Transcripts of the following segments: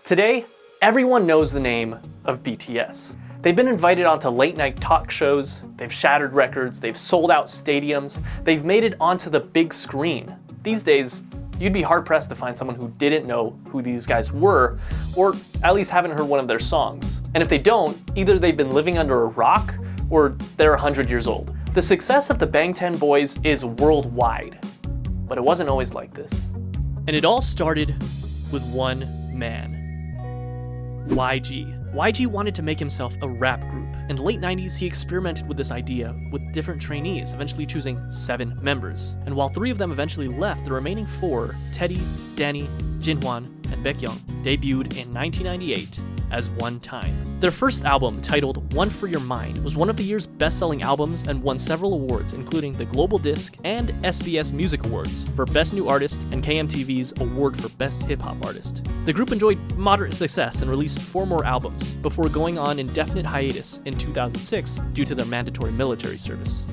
Today, everyone knows the name of BTS. They've been invited onto late-night talk shows, they've shattered records, they've sold out stadiums, they've made it onto the big screen. These days, you'd be hard-pressed to find someone who didn't know who these guys were, or at least haven't heard one of their songs. And if they don't, either they've been living under a rock, or they're 100 years old. The success of the Bangtan Boys is worldwide, but it wasn't always like this. And it all started with one man. YG. YG wanted to make himself a rap group. In the late 90s, he experimented with this idea with different trainees, eventually choosing 7 members. And while 3 of them eventually left, the remaining 4, Teddy, Danny, Jinhwan, and Baekhyun, debuted in 1998 as One Time. Their first album, titled One for Your Mind, was one of the year's best-selling albums and won several awards, including the Global Disc and SBS Music Awards for Best New Artist and KMTV's Award for Best Hip Hop Artist. The group enjoyed moderate success and released 4 more albums before going on indefinite hiatus in 2006 due to their mandatory military service.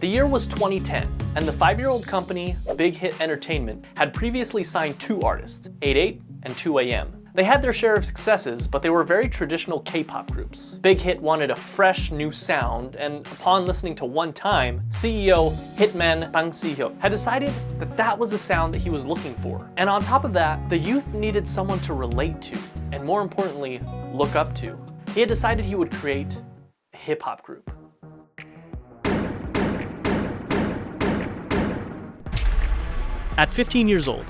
The year was 2010, and the 5-year-old company, Big Hit Entertainment, had previously signed 2 artists, 88 and 2AM. They had their share of successes, but they were very traditional K-pop groups. Big Hit wanted a fresh, new sound, and upon listening to One Time, CEO Hitman Bang Si-hyuk had decided that that was the sound that he was looking for. And on top of that, the youth needed someone to relate to, and more importantly, look up to. He had decided he would create a hip-hop group. At 15 years old,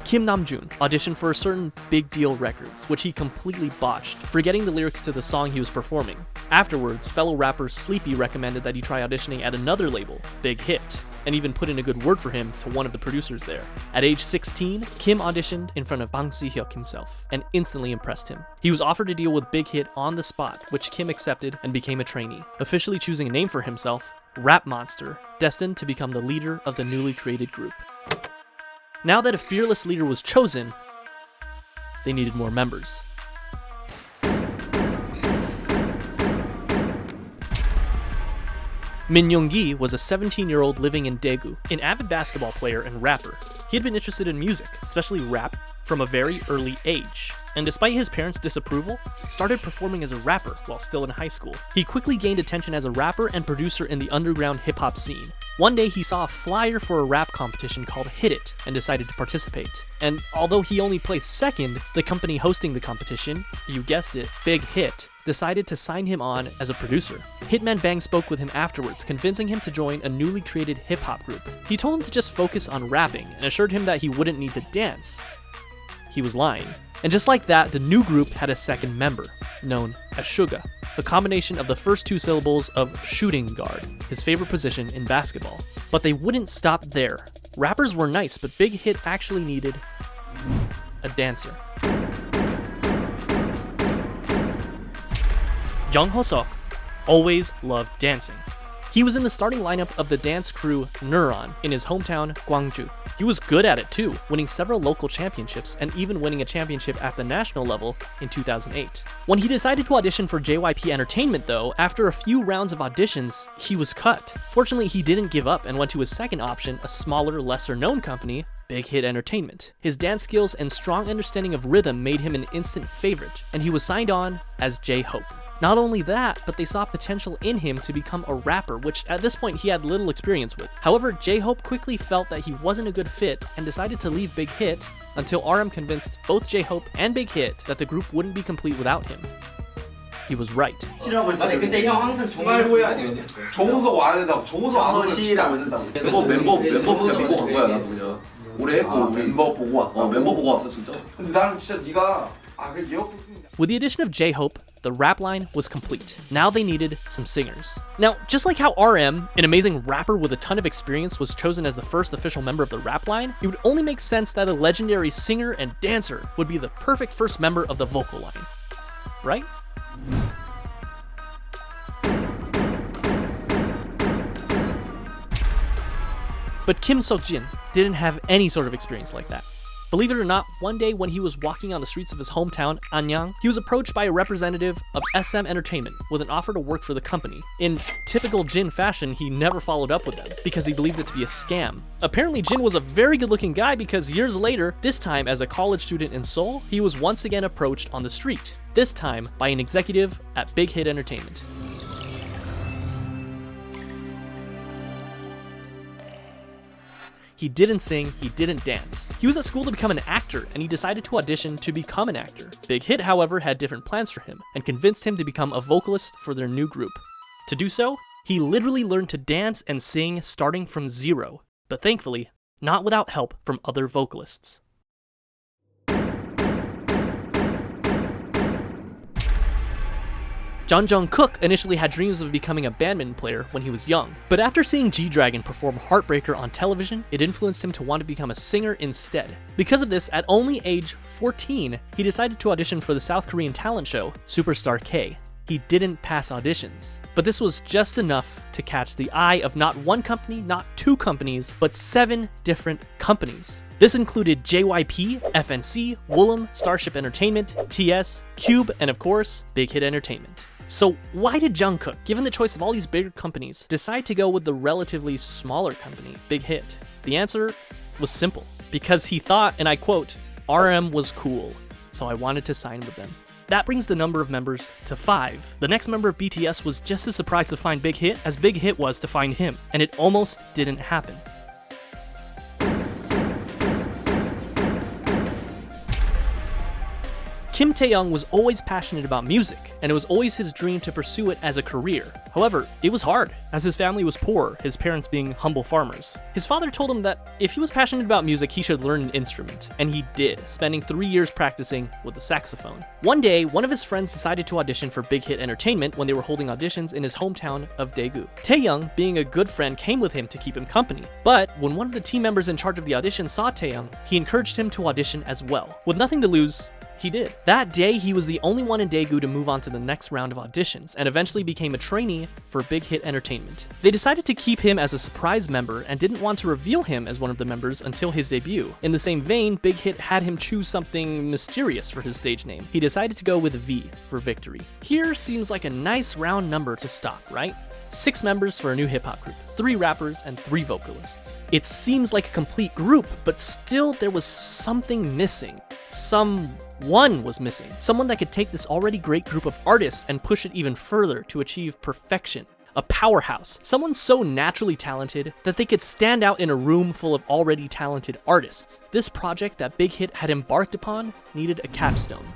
Kim Namjoon auditioned for a certain Big Deal Records, which he completely botched, forgetting the lyrics to the song he was performing. Afterwards, fellow rapper Sleepy recommended that he try auditioning at another label, Big Hit, and even put in a good word for him to one of the producers there. At age 16, Kim auditioned in front of Bang Si-hyuk himself, and instantly impressed him. He was offered a deal with Big Hit on the spot, which Kim accepted and became a trainee, officially choosing a name for himself, Rap Monster, destined to become the leader of the newly created group. Now that a fearless leader was chosen, they needed more members. Min Young-gi was a 17-year-old living in Daegu, an avid basketball player and rapper. He had been interested in music, especially rap, from a very early age, and despite his parents' disapproval, started performing as a rapper while still in high school. He quickly gained attention as a rapper and producer in the underground hip-hop scene. One day he saw a flyer for a rap competition called Hit It and decided to participate. And although he only placed second, the company hosting the competition, you guessed it, Big Hit, decided to sign him on as a producer. Hitman Bang spoke with him afterwards, convincing him to join a newly created hip-hop group. He told him to just focus on rapping and assured him that he wouldn't need to dance. He was lying. And just like that, the new group had a second member, known as Suga, a combination of the first 2 syllables of shooting guard, his favorite position in basketball. But they wouldn't stop there. Rappers were nice, but Big Hit actually needed a dancer. Jung Ho-seok always loved dancing. He was in the starting lineup of the dance crew Neuron in his hometown, Gwangju. He was good at it too, winning several local championships and even winning a championship at the national level in 2008. When he decided to audition for JYP Entertainment though, after a few rounds of auditions, he was cut. Fortunately, he didn't give up and went to his second option, a smaller, lesser-known company, Big Hit Entertainment. His dance skills and strong understanding of rhythm made him an instant favorite, and he was signed on as J-Hope. Not only that, but they saw potential in him to become a rapper, which at this point he had little experience with. However, J-Hope quickly felt that he wasn't a good fit and decided to leave Big Hit until RM convinced both J-Hope and Big Hit that the group wouldn't be complete without him. He was right. 맞아, 근데 형 항상 중앙일보에 아니었냐? 정우석 와야 된다고. 정우석 안 오면 진짜 안 된다고. 멤버 그냥 믿고 간 거야. 나도 그냥 올해 했고 멤버 보고 왔다. 멤버 보고 왔어 진짜. 근데 나는 진짜 네가 그래 예약했으니까. With the addition of J-Hope, the rap line was complete. Now they needed some singers. Now, just like how RM, an amazing rapper with a ton of experience, was chosen as the first official member of the rap line, it would only make sense that a legendary singer and dancer would be the perfect first member of the vocal line. Right? But Kim Seok-jin didn't have any sort of experience like that. Believe it or not, one day when he was walking on the streets of his hometown, Anyang, he was approached by a representative of SM Entertainment with an offer to work for the company. In typical Jin fashion, he never followed up with them because he believed it to be a scam. Apparently, Jin was a very good-looking guy because years later, this time as a college student in Seoul, he was once again approached on the street, this time by an executive at Big Hit Entertainment. He didn't sing, he didn't dance. He was at school to become an actor, and he decided to audition to become an actor. Big Hit, however, had different plans for him, and convinced him to become a vocalist for their new group. To do so, he literally learned to dance and sing starting from zero, but thankfully, not without help from other vocalists. Jung Kook initially had dreams of becoming a badminton player when he was young, but after seeing G-Dragon perform Heartbreaker on television, it influenced him to want to become a singer instead. Because of this, at only age 14, he decided to audition for the South Korean talent show, Superstar K. He didn't pass auditions, but this was just enough to catch the eye of not one company, not two companies, but 7 different companies. This included JYP, FNC, Woollim, Starship Entertainment, TS, Cube, and of course, Big Hit Entertainment. So why did Jungkook, given the choice of all these bigger companies, decide to go with the relatively smaller company, Big Hit? The answer was simple. Because he thought, and I quote, RM was cool, so I wanted to sign with them. That brings the number of members to 5. The next member of BTS was just as surprised to find Big Hit as Big Hit was to find him, and it almost didn't happen. Kim Tae-young was always passionate about music, and it was always his dream to pursue it as a career. However, it was hard, as his family was poor, his parents being humble farmers. His father told him that if he was passionate about music, he should learn an instrument, and he did, spending 3 years practicing with the saxophone. One day, one of his friends decided to audition for Big Hit Entertainment when they were holding auditions in his hometown of Daegu. Tae-young, being a good friend, came with him to keep him company, but when one of the team members in charge of the audition saw Tae-young, he encouraged him to audition as well. With nothing to lose, he did. That day, he was the only one in Daegu to move on to the next round of auditions, and eventually became a trainee for Big Hit Entertainment. They decided to keep him as a surprise member and didn't want to reveal him as one of the members until his debut. In the same vein, Big Hit had him choose something mysterious for his stage name. He decided to go with V for victory. Here seems like a nice round number to stop, right? 6 members for a new hip-hop group, 3 rappers and 3 vocalists. It seems like a complete group, but still there was something missing. Someone was missing. Someone that could take this already great group of artists and push it even further to achieve perfection. A powerhouse. Someone so naturally talented that they could stand out in a room full of already talented artists. This project that Big Hit had embarked upon needed a capstone.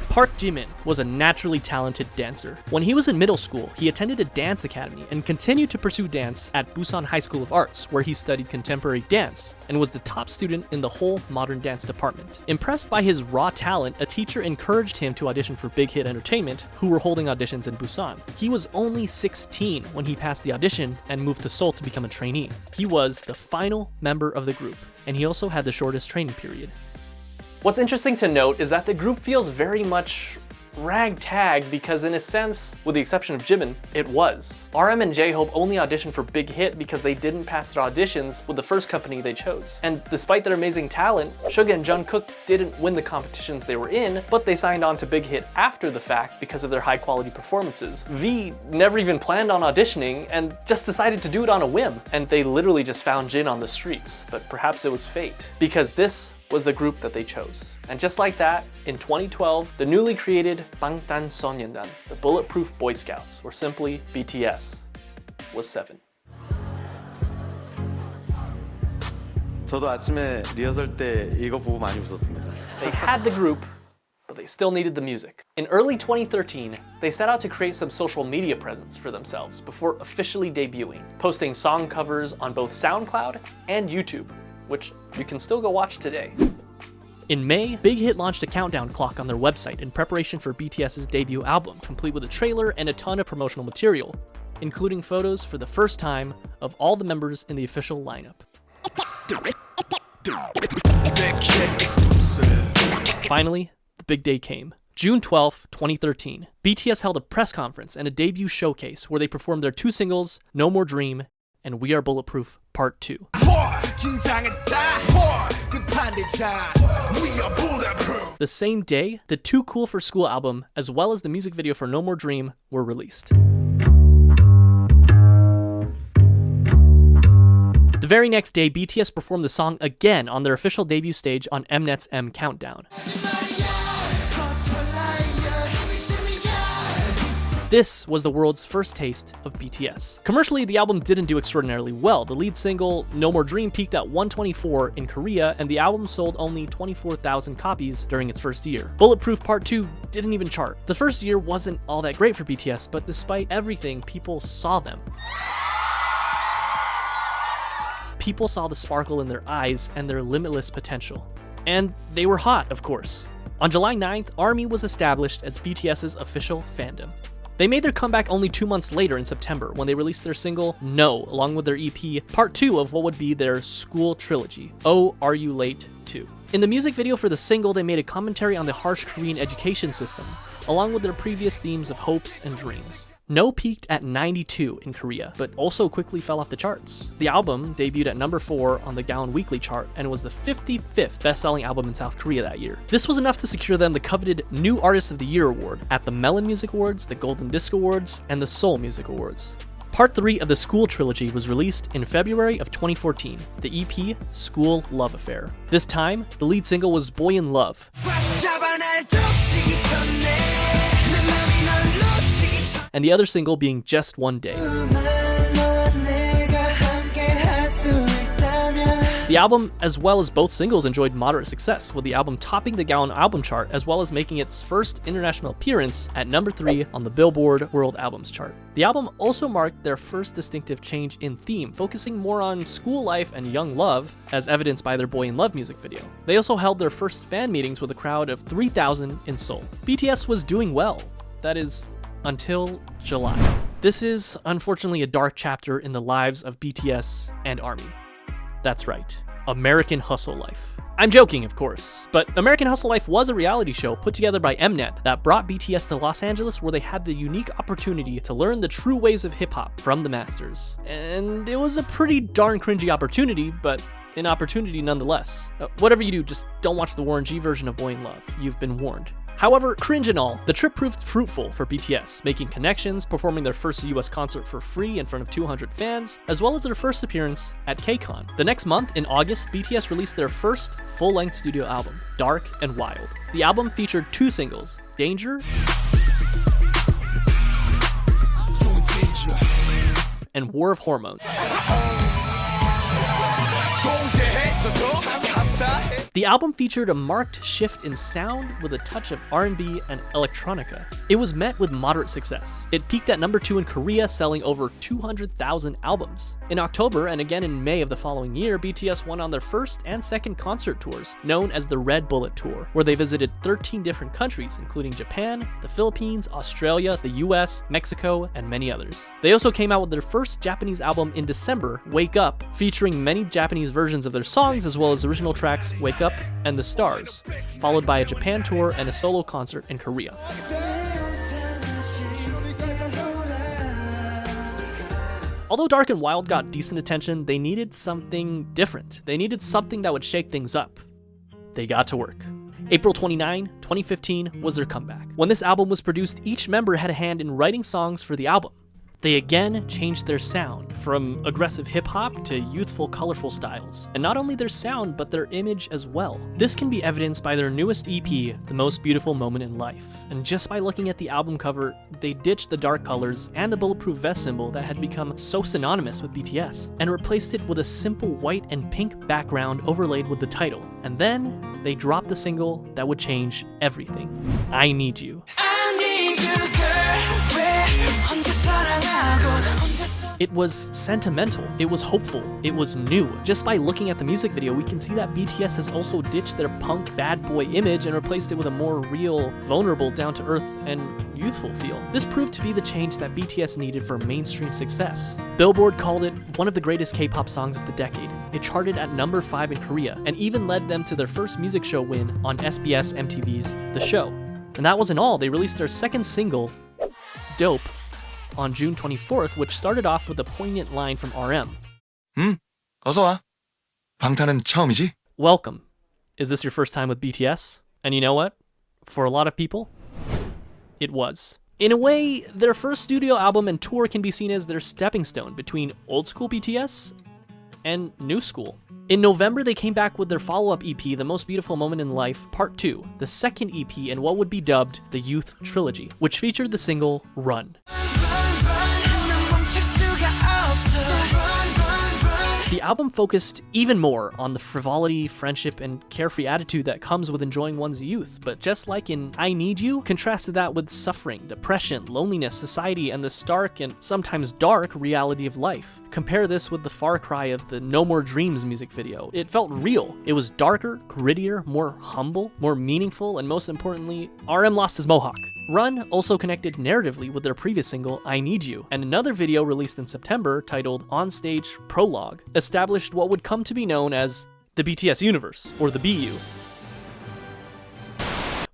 Park Jimin was a naturally talented dancer. When he was in middle school, he attended a dance academy and continued to pursue dance at Busan High School of Arts, where he studied contemporary dance and was the top student in the whole modern dance department. Impressed by his raw talent, a teacher encouraged him to audition for Big Hit Entertainment, who were holding auditions in Busan. He was only 16 when he passed the audition and moved to Seoul to become a trainee. He was the final member of the group, and he also had the shortest training period. What's interesting to note is that the group feels very much ragtag because in a sense, with the exception of Jimin, it was. RM and J-Hope only auditioned for Big Hit because they didn't pass their auditions with the first company they chose. And despite their amazing talent, Suga and Jungkook didn't win the competitions they were in, but they signed on to Big Hit after the fact because of their high quality performances. V never even planned on auditioning and just decided to do it on a whim. And they literally just found Jin on the streets, but perhaps it was fate. Because this was the group that they chose. And just like that, in 2012, the newly created 방탄소년단, the Bulletproof Boy Scouts, or simply BTS, was 7. 저도 아침에 리허설 때 이거 보고 많이 웃었습니다. They had the group, but they still needed the music. In early 2013, they set out to create some social media presence for themselves before officially debuting, posting song covers on both SoundCloud and YouTube, which you can still go watch today. In May, Big Hit launched a countdown clock on their website in preparation for BTS's debut album, complete with a trailer and a ton of promotional material, including photos for the first time of all the members in the official lineup. Finally, the big day came. June 12, 2013, BTS held a press conference and a debut showcase where they performed their 2 singles, No More Dream and We Are Bulletproof Part 2. The same day, the Too Cool for School album, as well as the music video for No More Dream, were released. The very next day, BTS performed the song again on their official debut stage on Mnet's M Countdown. This was the world's first taste of BTS. Commercially, the album didn't do extraordinarily well. The lead single, No More Dream, peaked at 124 in Korea, and the album sold only 24,000 copies during its first year. Bulletproof Part 2 didn't even chart. The first year wasn't all that great for BTS, but despite everything, people saw them. People saw the sparkle in their eyes and their limitless potential. And they were hot, of course. On July 9th, ARMY was established as BTS's official fandom. They made their comeback only 2 months later in September when they released their single, No, along with their EP, part 2 of what would be their school trilogy, Oh, Are You Late 2. In the music video for the single, they made a commentary on the harsh Korean education system, along with their previous themes of hopes and dreams. No peaked at 92 in Korea, but also quickly fell off the charts. The album debuted at number 4 on the Gaon Weekly chart and was the 55th best-selling album in South Korea that year. This was enough to secure them the coveted New Artist of the Year award at the Melon Music Awards, the Golden Disc Awards, and the Seoul Music Awards. Part 3 of the School trilogy was released in February of 2014, the EP School Love Affair. This time, the lead single was Boy in Love, and the other single being Just One Day. The album, as well as both singles, enjoyed moderate success, with the album topping the Gaon album chart as well as making its first international appearance at number 3 on the Billboard World Albums chart. The album also marked their first distinctive change in theme, focusing more on school life and young love, as evidenced by their Boy in Love music video. They also held their first fan meetings with a crowd of 3,000 in Seoul. BTS was doing well. That is, until July. This is, unfortunately, a dark chapter in the lives of BTS and ARMY. That's right, American Hustle Life. I'm joking, of course, but American Hustle Life was a reality show put together by Mnet that brought BTS to Los Angeles, where they had the unique opportunity to learn the true ways of hip-hop from the masters. And it was a pretty darn cringy opportunity, but an opportunity nonetheless. Whatever you do, just don't watch the Warren G version of Boy in Love. You've been warned. However, cringe and all, the trip proved fruitful for BTS, making connections, performing their first US concert for free in front of 200 fans, as well as their first appearance at KCON. The next month, in August, BTS released their first full-length studio album, Dark and Wild. The album featured 2 singles, Danger and War of Hormones. The album featured a marked shift in sound with a touch of R&B and electronica. It was met with moderate success. It peaked at number 2 in Korea, selling over 200,000 albums. In October and again in May of the following year, BTS went on their first and second concert tours, known as the Red Bullet Tour, where they visited 13 different countries, including Japan, the Philippines, Australia, the US, Mexico, and many others. They also came out with their first Japanese album in December, Wake Up, featuring many Japanese versions of their songs as well as original tracks Wake Up and The Stars, followed by a Japan tour and a solo concert in Korea. Although Dark and Wild got decent attention, they needed something different. They needed something that would shake things up. They got to work. April 29, 2015 was their comeback. When this album was produced, each member had a hand in writing songs for the album. They again changed their sound, from aggressive hip-hop to youthful, colorful styles. And not only their sound, but their image as well. This can be evidenced by their newest EP, The Most Beautiful Moment in Life. And just by looking at the album cover, they ditched the dark colors and the bulletproof vest symbol that had become so synonymous with BTS, and replaced it with a simple white and pink background overlaid with the title. And then, they dropped the single that would change everything. I Need You. It was sentimental, it was hopeful, it was new. Just by looking at the music video, we can see that BTS has also ditched their punk bad boy image and replaced it with a more real, vulnerable, down-to-earth, and youthful feel. This proved to be the change that BTS needed for mainstream success. Billboard called it one of the greatest K-pop songs of the decade. It charted at number 5 in Korea, and even led them to their first music show win on SBS MTV's The Show. And that wasn't all, they released their second single, Dope, on June 24th, which started off with a poignant line from RM. 어서 와. 방탄은 처음이지? Welcome. Is this your first time with BTS? And you know what? For a lot of people, it was. In a way, their first studio album and tour can be seen as their stepping stone between old school BTS and new school. In November, they came back with their follow-up EP, The Most Beautiful Moment in Life, Part 2, the second EP in what would be dubbed the Youth Trilogy, which featured the single Run. The album focused even more on the frivolity, friendship, and carefree attitude that comes with enjoying one's youth, but just like in I Need You, contrasted that with suffering, depression, loneliness, society, and the stark and sometimes dark reality of life. Compare this with the far cry of the No More Dreams music video. It felt real. It was darker, grittier, more humble, more meaningful, and most importantly, RM lost his mohawk. Run also connected narratively with their previous single, I Need You, and another video released in September titled Onstage Prologue established what would come to be known as the BTS universe, or the BU,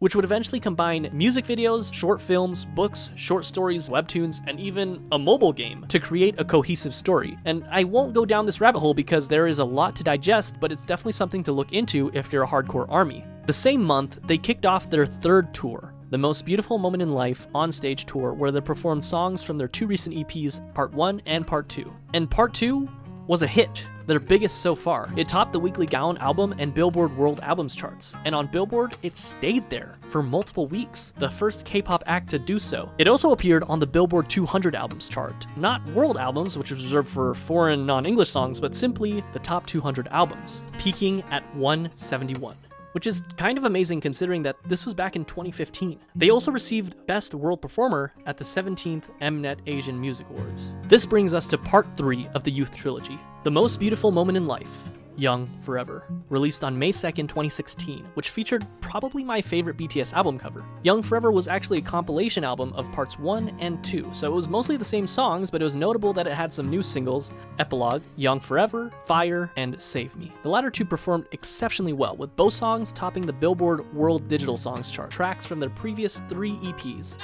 which would eventually combine music videos, short films, books, short stories, webtoons, and even a mobile game to create a cohesive story. And I won't go down this rabbit hole because there is a lot to digest, but it's definitely something to look into if you're a hardcore ARMY. The same month, they kicked off their third tour, The Most Beautiful Moment in Life Onstage Tour, where they performed songs from their two recent EPs, Part 1 and Part 2. And Part 2 was a hit, their biggest so far. It topped the Weekly Gaon album and Billboard World Albums charts, and on Billboard, it stayed there for multiple weeks, the first K-pop act to do so. It also appeared on the Billboard 200 albums chart, not world albums, which was reserved for foreign non-English songs, but simply the top 200 albums, peaking at 171. Which is kind of amazing considering that this was back in 2015. They also received Best World Performer at the 17th Mnet Asian Music Awards. This brings us to Part 3 of the Youth Trilogy, The Most Beautiful Moment in Life, Young Forever, released on May 2nd, 2016, which featured probably my favorite BTS album cover. Young Forever was actually a compilation album of parts 1 and 2, so it was mostly the same songs, but it was notable that it had some new singles, Epilogue, Young Forever, Fire, and Save Me. The latter two performed exceptionally well, with both songs topping the Billboard World Digital Songs chart, tracks from their previous 3 EPs.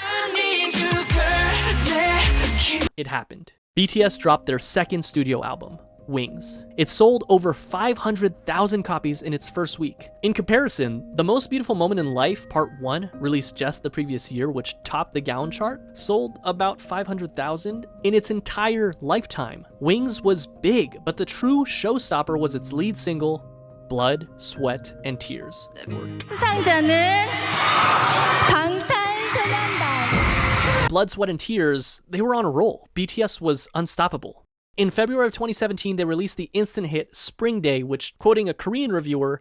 It happened. BTS dropped their second studio album, Wings. It sold over 500,000 copies in its first week. In comparison, The Most Beautiful Moment in Life Part 1, released just the previous year, which topped the Gaon chart, sold about 500,000 in its entire lifetime. Wings was big, but the true showstopper was its lead single, Blood, Sweat, and Tears. 수상자는 방탄소년단. Blood, Sweat, and Tears, they were on a roll. BTS was unstoppable. In February of 2017, they released the instant hit Spring Day, which, quoting a Korean reviewer,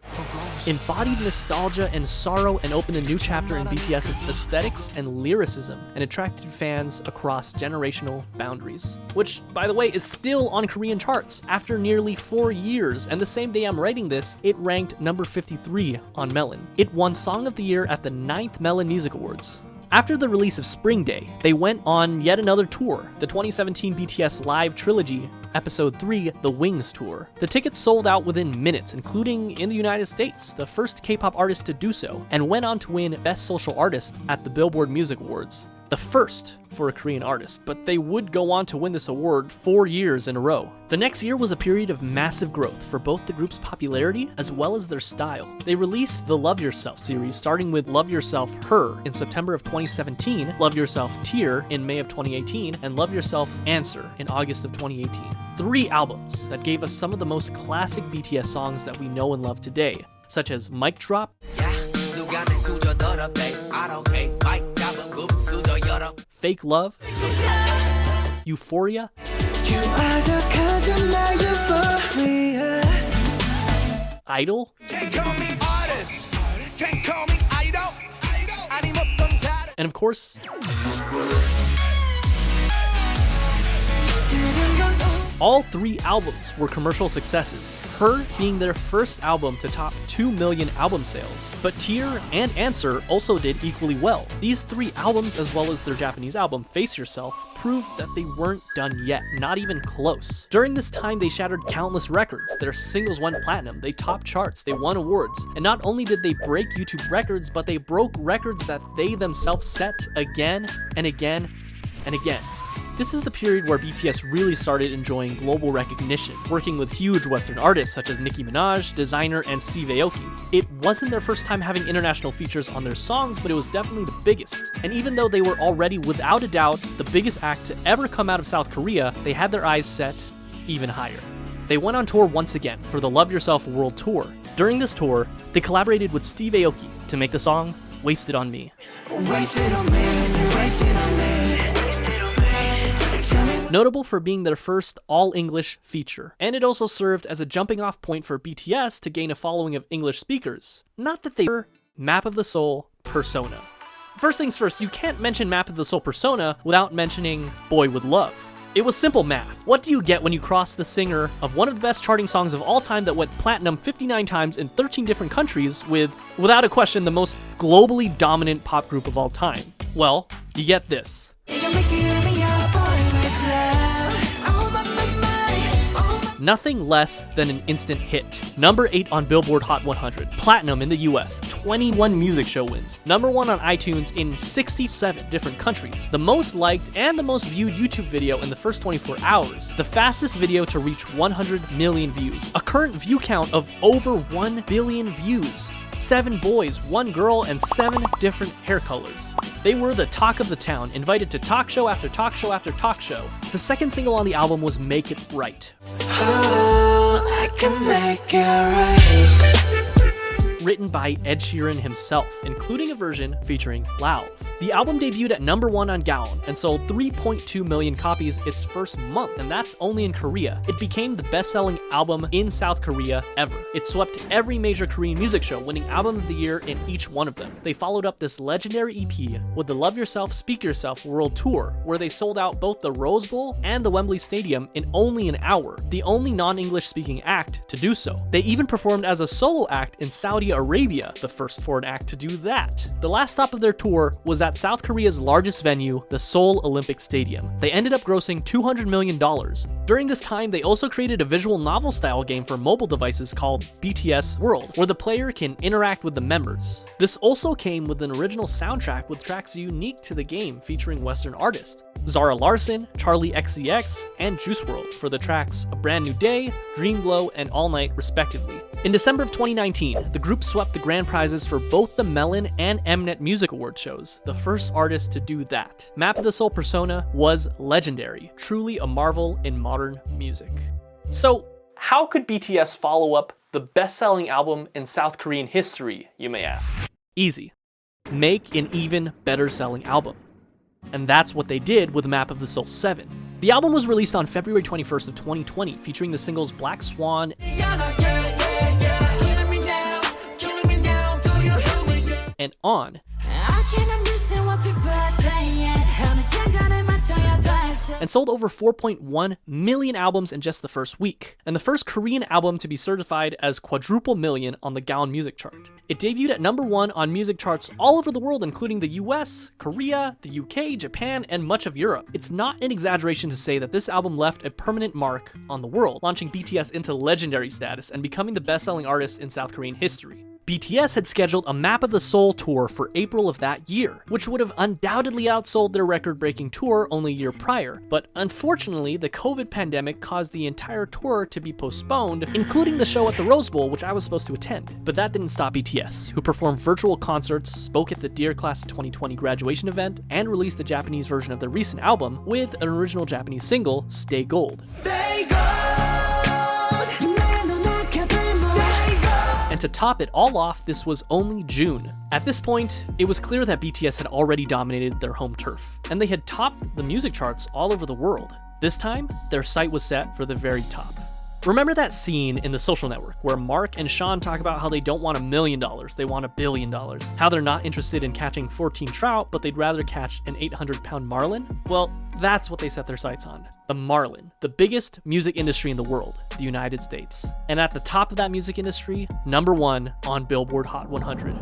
embodied nostalgia and sorrow and opened a new chapter in BTS's aesthetics and lyricism, and attracted fans across generational boundaries. Which, by the way, is still on Korean charts after nearly 4 years, and the same day I'm writing this, it ranked number 53 on Melon. It won Song of the Year at the 9th Melon Music Awards. After the release of Spring Day, they went on yet another tour, the 2017 BTS Live Trilogy, Episode 3, The Wings Tour. The tickets sold out within minutes, including in the United States, the first K-pop artist to do so, and went on to win Best Social Artist at the Billboard Music Awards. The first for a Korean artist, but they would go on to win this award 4 years in a row. The next year was a period of massive growth for both the group's popularity as well as their style. They released the Love Yourself series, starting with Love Yourself Her in September of 2017, Love Yourself Tear in May of 2018, and Love Yourself Answer in August of 2018. 3 albums that gave us some of the most classic BTS songs that we know and love today, such as Mic Drop, Fake Love, Euphoria, Idol, and of course, all 3 albums were commercial successes, Her being their first album to top 2 million album sales. But Tear and Answer also did equally well. These 3 albums, as well as their Japanese album, Face Yourself, proved that they weren't done yet, not even close. During this time, they shattered countless records. Their singles went platinum, they topped charts, they won awards. And not only did they break YouTube records, but they broke records that they themselves set again and again and again. This is the period where BTS really started enjoying global recognition, working with huge Western artists such as Nicki Minaj, Designer, and Steve Aoki. It wasn't their first time having international features on their songs, but it was definitely the biggest. And even though they were already, without a doubt, the biggest act to ever come out of South Korea, they had their eyes set even higher. They went on tour once again for the Love Yourself World Tour. During this tour, they collaborated with Steve Aoki to make the song Wasted on Me. Notable for being their first all-English feature, and it also served as a jumping-off point for BTS to gain a following of English speakers. Not that they were Map of the Soul Persona. First things first, you can't mention Map of the Soul Persona without mentioning Boy With Love. It was simple math. What do you get when you cross the singer of one of the best charting songs of all time that went platinum 59 times in 13 different countries with, without a question, the most globally dominant pop group of all time? Well, you get this. Nothing less than an instant hit. Number 8 on Billboard Hot 100, platinum in the US, 21 music show wins, number 1 on iTunes in 67 different countries, the most liked and the most viewed YouTube video in the first 24 hours, the fastest video to reach 100 million views, a current view count of over 1 billion views, 7 boys, 1 girl, and 7 different hair colors. They were the talk of the town, invited to talk show after talk show after talk show. The second single on the album was Make It Right. I can make it right. Written by Ed Sheeran himself, including a version featuring Lauv. The album debuted at number 1 on Gaon and sold 3.2 million copies its first month, and that's only in Korea. It became the best-selling album in South Korea ever. It swept every major Korean music show, winning Album of the Year in each one of them. They followed up this legendary EP with the Love Yourself, Speak Yourself World Tour, where they sold out both the Rose Bowl and the Wembley Stadium in only an hour, the only non-English speaking act to do so. They even performed as a solo act in Saudi Arabia, the first foreign act to do that. The last stop of their tour was at South Korea's largest venue, the Seoul Olympic Stadium. They ended up grossing $200 million. During this time, they also created a visual novel style game for mobile devices called BTS World, where the player can interact with the members. This also came with an original soundtrack with tracks unique to the game featuring Western artists. Zara Larsson, Charlie XCX, and Juice WRLD for the tracks A Brand New Day, Dream Glow, and All Night respectively. In December of 2019, the group swept the grand prizes for both the Melon and Mnet Music Award shows, the first artist to do that. Map of the Soul Persona was legendary, truly a marvel in modern music. So, how could BTS follow up the best-selling album in South Korean history, you may ask? Easy. Make an even better selling album. And that's what they did with Map of the Soul 7. The album was released on February 21st of 2020, featuring the singles Black Swan and On, and sold over 4.1 million albums in just the first week, and the first Korean album to be certified as quadruple million on the Gaon Music Chart. It debuted at number 1 on music charts all over the world, including the US, Korea, the UK, Japan, and much of Europe. It's not an exaggeration to say that this album left a permanent mark on the world, launching BTS into legendary status and becoming the best-selling artist in South Korean history. BTS had scheduled a Map of the Soul tour for April of that year, which would have undoubtedly outsold their record-breaking tour only a year prior, but unfortunately, the COVID pandemic caused the entire tour to be postponed, including the show at the Rose Bowl, which I was supposed to attend. But that didn't stop BTS, who performed virtual concerts, spoke at the Dear Class of 2020 graduation event, and released the Japanese version of their recent album with an original Japanese single, Stay Gold. Stay gold. And to top it all off, this was only June. At this point, it was clear that BTS had already dominated their home turf, and they had topped the music charts all over the world. This time, their sight was set for the very top. Remember that scene in The Social Network where Mark and Sean talk about how they don't want $1 million, they want $1 billion, how they're not interested in catching 14 trout, but they'd rather catch an 800-pound marlin? Well, that's what they set their sights on. The marlin, the biggest music industry in the world, the United States. And at the top of that music industry, number 1 on Billboard Hot 100.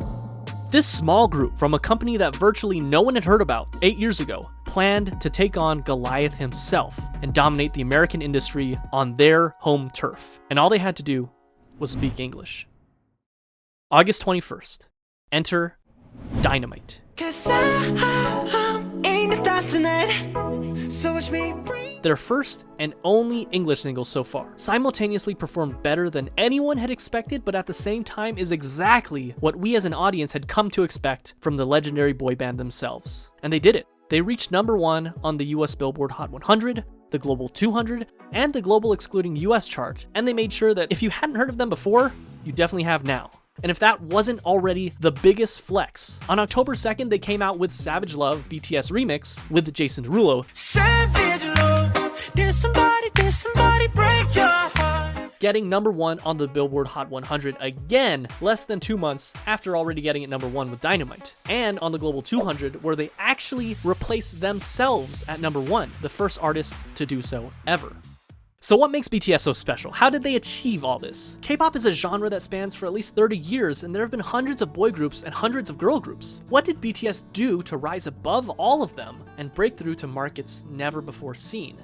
This small group from a company that virtually no one had heard about 8 years ago planned to take on Goliath himself and dominate the American industry on their home turf. And all they had to do was speak English. August 21st, enter Dynamite. 'Cause I'm ain't the stars tonight. So watch me breathe. Their first and only English single so far simultaneously performed better than anyone had expected, but at the same time is exactly what we as an audience had come to expect from the legendary boy band themselves. And they did it. They reached #1 on the US Billboard Hot 100, the Global 200, and the Global Excluding US chart, and they made sure that if you hadn't heard of them before, you definitely have now. And if that wasn't already the biggest flex, on October 2nd they came out with Savage Love BTS Remix with Jason Derulo, Savage love, did somebody break your heart? getting #1 on the Billboard Hot 100 again less than 2 months after already getting it #1 with Dynamite, and on the Global 200 where they actually replaced themselves at #1, the first artist to do so ever. So what makes BTS so special? How did they achieve all this? K-pop is a genre that spans for at least 30 years, and there have been hundreds of boy groups and hundreds of girl groups. What did BTS do to rise above all of them and break through to markets never before seen?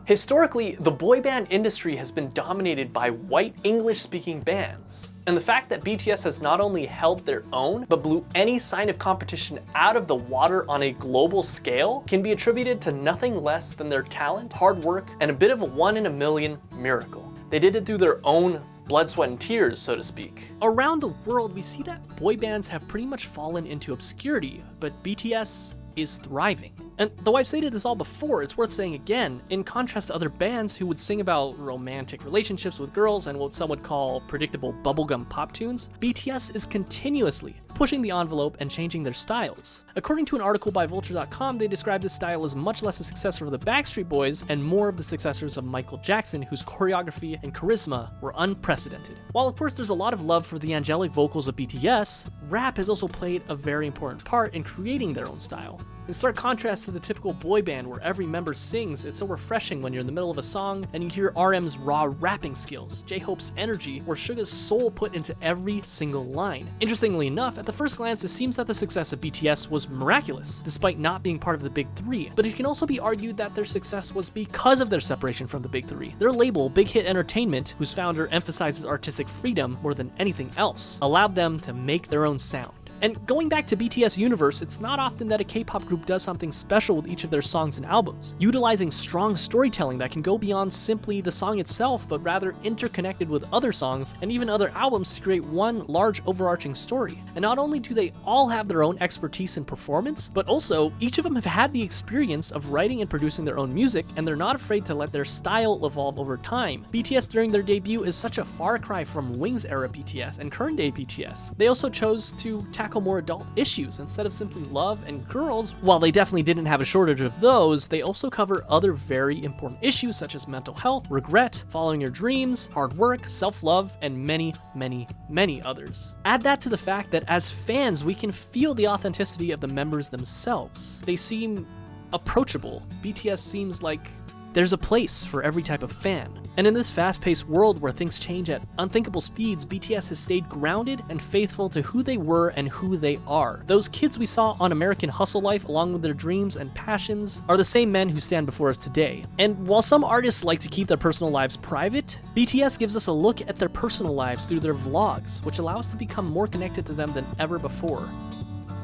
Historically, the boy band industry has been dominated by white English-speaking bands. And the fact that BTS has not only held their own, but blew any sign of competition out of the water on a global scale can be attributed to nothing less than their talent, hard work, and a bit of a 1 in a million miracle. They did it through their own blood, sweat, and tears, so to speak. Around the world, we see that boy bands have pretty much fallen into obscurity, but BTS is thriving. And though I've stated this all before, it's worth saying again, in contrast to other bands who would sing about romantic relationships with girls and what some would call predictable bubblegum pop tunes, BTS is continuously pushing the envelope and changing their styles. According to an article by Vulture.com, they describe this style as much less a successor of the Backstreet Boys and more of the successors of Michael Jackson, whose choreography and charisma were unprecedented. While of course there's a lot of love for the angelic vocals of BTS, rap has also played a very important part in creating their own style. In stark contrast to the typical boy band where every member sings, it's so refreshing when you're in the middle of a song and you hear RM's raw rapping skills, J-Hope's energy, or Suga's soul put into every single line. Interestingly enough, at the first glance it seems that the success of BTS was miraculous, despite not being part of the Big Three, but it can also be argued that their success was because of their separation from the Big Three. Their label, Big Hit Entertainment, whose founder emphasizes artistic freedom more than anything else, allowed them to make their own sound. And going back to BTS universe, it's not often that a K-pop group does something special with each of their songs and albums, utilizing strong storytelling that can go beyond simply the song itself, but rather interconnected with other songs and even other albums to create one large overarching story. And not only do they all have their own expertise in performance, but also each of them have had the experience of writing and producing their own music, and they're not afraid to let their style evolve over time. BTS during their debut is such a far cry from Wings era BTS and current day BTS. They also chose to tackle more adult issues instead of simply love and girls. While they definitely didn't have a shortage of those, they also cover other very important issues such as mental health, regret, following your dreams, hard work, self-love, and many, many, many others. Add that to the fact that as fans, we can feel the authenticity of the members themselves. They seem approachable. BTS seems like there's a place for every type of fan. And in this fast-paced world where things change at unthinkable speeds, BTS has stayed grounded and faithful to who they were and who they are. Those kids we saw on American Hustle Life, along with their dreams and passions, are the same men who stand before us today. And while some artists like to keep their personal lives private, BTS gives us a look at their personal lives through their vlogs, which allow us to become more connected to them than ever before.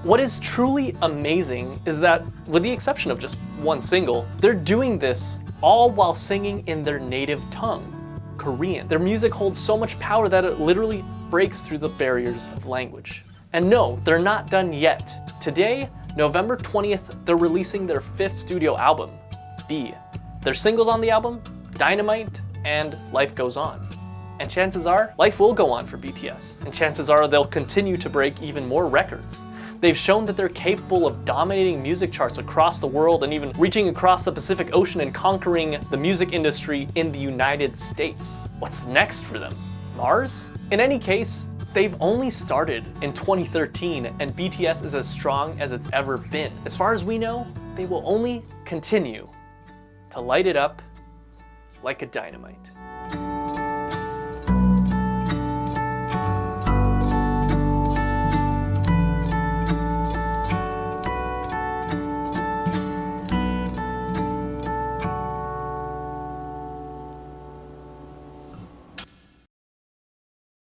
What is truly amazing is that, with the exception of just one single, they're doing this all while singing in their native tongue, Korean. Their music holds so much power that it literally breaks through the barriers of language. And no, they're not done yet. Today, November 20th, they're releasing their 5th studio album, B. Their singles on the album, Dynamite and Life Goes On. And chances are, life will go on for BTS. And chances are they'll continue to break even more records. They've shown that they're capable of dominating music charts across the world and even reaching across the Pacific Ocean and conquering the music industry in the United States. What's next for them? Mars? In any case, they've only started in 2013 and BTS is as strong as it's ever been. As far as we know, they will only continue to light it up like a dynamite.